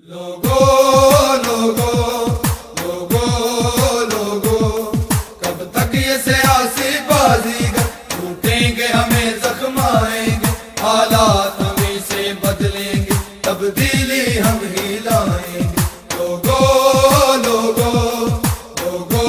لوگو لوگو لوگو لوگو کب تک یہ سیاسی بازیگر لوٹیں گے ہمیں زخمائیں گے حالات ہمیں سے بدلیں گے تبدیلی ہم ہی لائیں گے لوگو لوگو لوگو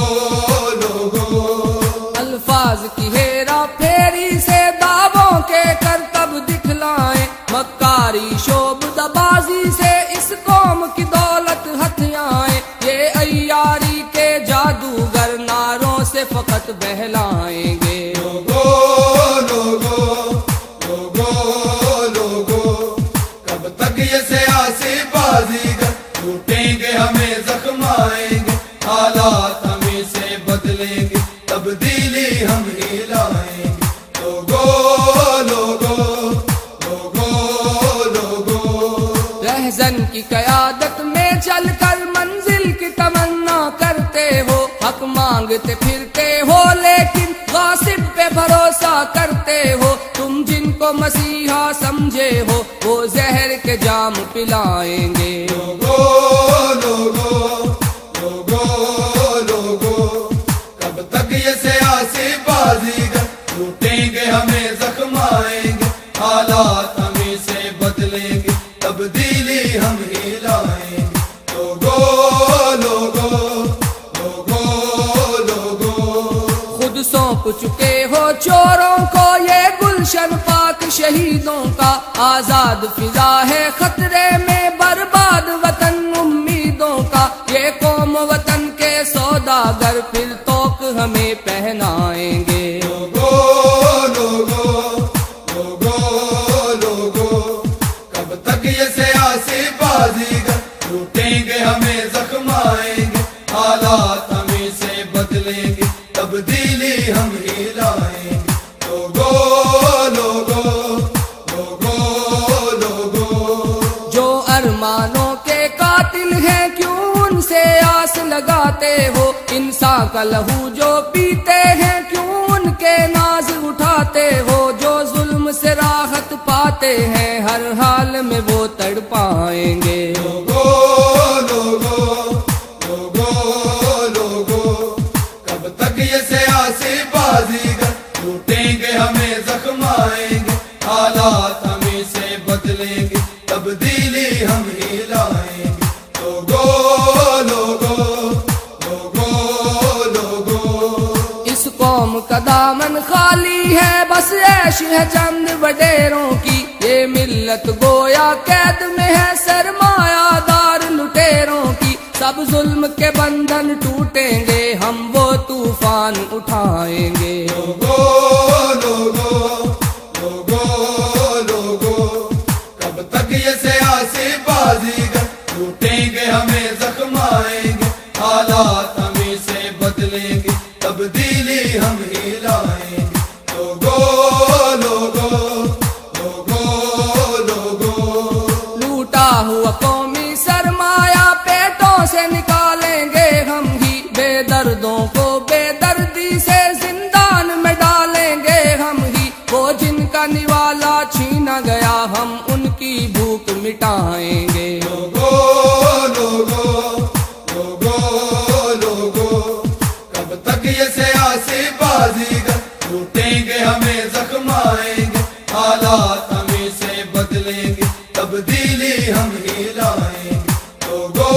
لوگو الفاظ کی ہیرا پھیری سے دعووں کے کرتب دکھلائیں مکاری شعبدہ بازی سے اس قوم کی دولت ہتھیائیں یہ عیاری کے جادوگر ناروں سے فقط بہلائیں گے لوگو لوگو لوگو لوگو کب تک یہ سیاسی بازیگر لوٹیں گے ہمیں زخمائیں گے حالات ہمیں سے بدلیں گے تبدیلی ہم ہی لائیں گے لوگو لوگو لوگو لوگو رہزن کی قیادت میں چل کر منزل کی تمنا کرتے ہو حق مانگتے پھرتے ہو لیکن غاصب پہ بھروسہ کرتے ہو تم جن کو مسیحا سمجھے ہو وہ زہر کے جام پلائیں گے لوگو لوگو لوگو لوگو کب تک یہ سیاسی بازیگر لوٹیں گے ہمیں زخمائیں گے حالات ہمیں سے بدلیں گے تبدیلی ہم ہی لائیں گے لوگو لوگو لوگو لوگو خود سونپ چکے ہو چوروں کو یہ گلشن پاک شہیدوں کا آزاد فضا ہے خطرے میں برباد وطن امیدوں کا یہ قوم وطن کے سوداگر پھر توق ہمیں پہنائیں گے لوگو لوگو لوگو لوگو کب تک یہ سیاسی بازیگر لوٹیں گے ہمیں زخمائیں گے حالات ہمیں سے بدلیں گے تبدیلی ہم ہی لائیں گے لوگو لوگو لوگو لوگو جو ارمانوں کے قاتل ہیں کیوں ان سے آس لگاتے ہو انسان کا لہو جو پیتے ہیں کیوں ان کے ناز اٹھاتے ہو جو ظلم سے راحت پاتے ہیں ہر حال میں وہ تڑپائیں گے لوگو لوگو لوگو لوگو کب تک یہ سیاسی بازیگر لوٹیں گے ہمیں زخمائیں گے حالات ہمیں سے بدلیں گے تبدیلی ہم ہی لائیں گے لوگو لوگو لوگو لوگو اس قوم کا دامن خالی ہے بس عیش ہے چند وڈیروں کی یہ ملت گویا قید میں ہے سرمایہ دار لٹیروں کی سب ظلم کے بندھن ٹوٹیں گے ہم وہ طوفان اٹھائیں گے لوگو لوگو لوگو لوگو کب تک یہ سیاسی بازیگر لوٹیں گے ہمیں زخمائیں گے حالات ہمیں سے بدلیں گے تبدیلی ہم ہی لائیں گے لوگو لوگو لوگو لوگو لوٹا ہوا قومی سرمایہ پیٹوں سے نکالیں گے ہم ہی بے دردوں کو بے دردی سے زندان میں ڈالیں گے ہم ہی وہ جن کا نوالا چھینا گیا ہم ان کی بھوک مٹائیں گے لوگو لوگو لوگو لوگو کب تک یہ سیاسی بازیگر لوٹیں گے ہمیں زخمائیں گے حالات ہمیں سے بدلیں گے تبدیلی ہم ہی لائیں گے لوگو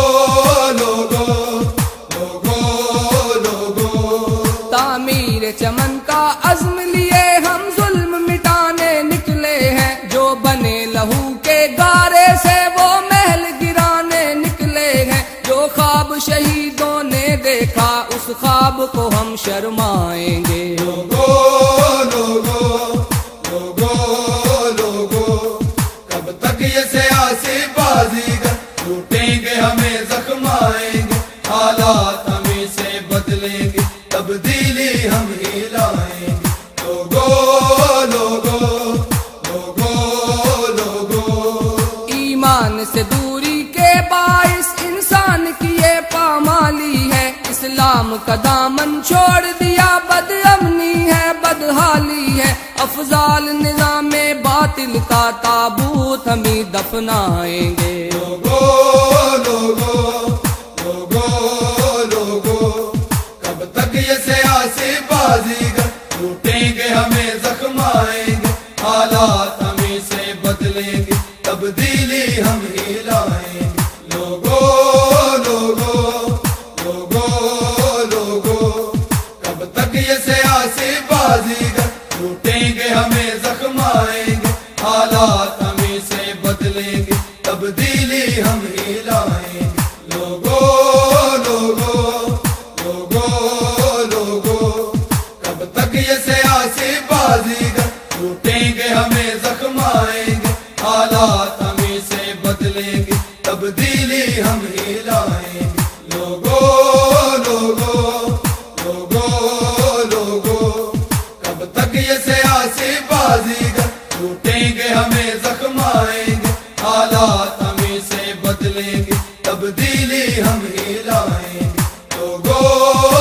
لوگو لوگو لوگو تعمیر چمن کا عزم لیے ہم ظلم مٹانے نکلے ہیں جو بنے لہو کے گارے سے وہ محل گرانے نکلے ہیں جو خواب شہیدوں نے دیکھا اس خواب کو ہم شرمائیں گے لوگو لوگو لوگو لوگو کب تک یہ سیاسی بازیگر لوٹیں گے ہمیں زخمائیں گے حالات ہمیں سے بدلیں گے تبدیلی ہم ہی لائیں گے لوگو لوگو لوگو لوگو ایمان سے دوری کے باعث انسان کی یہ پامالی ہے اسلام کا دامن چھوڑ دیا بد امنی ہے بدحالی ہے افضال نظام باطل کا تابوت ہمیں دفنائیں گے لوگو تبدیلی ہم ہی لائیں گے لوگو لوگو لوگو لوگو کب تک یہ سیاسی بازیگر لوٹیں گے ہمیں زخم آئیں گے حالات ہمیں سے بدلیں گے تبدیلی ہم ہی لائیں گے لوگو لوگو لوگو لوگو کب تک یہ سیاسی بازیگر لوٹیں گے ہمیں زخم آئیں گے حالات ہمیں سے بدلیں گے تبدیلی ہم ہی لائیں گے لوگو لوگو لوگو لوگو کب تک یہ سیاسی بازیگر لوٹیں گے ہمیں زخم آئیں گے حالات ہمیں سے بدلیں گے تبدیلی ہم ہی لائیں گے لوگو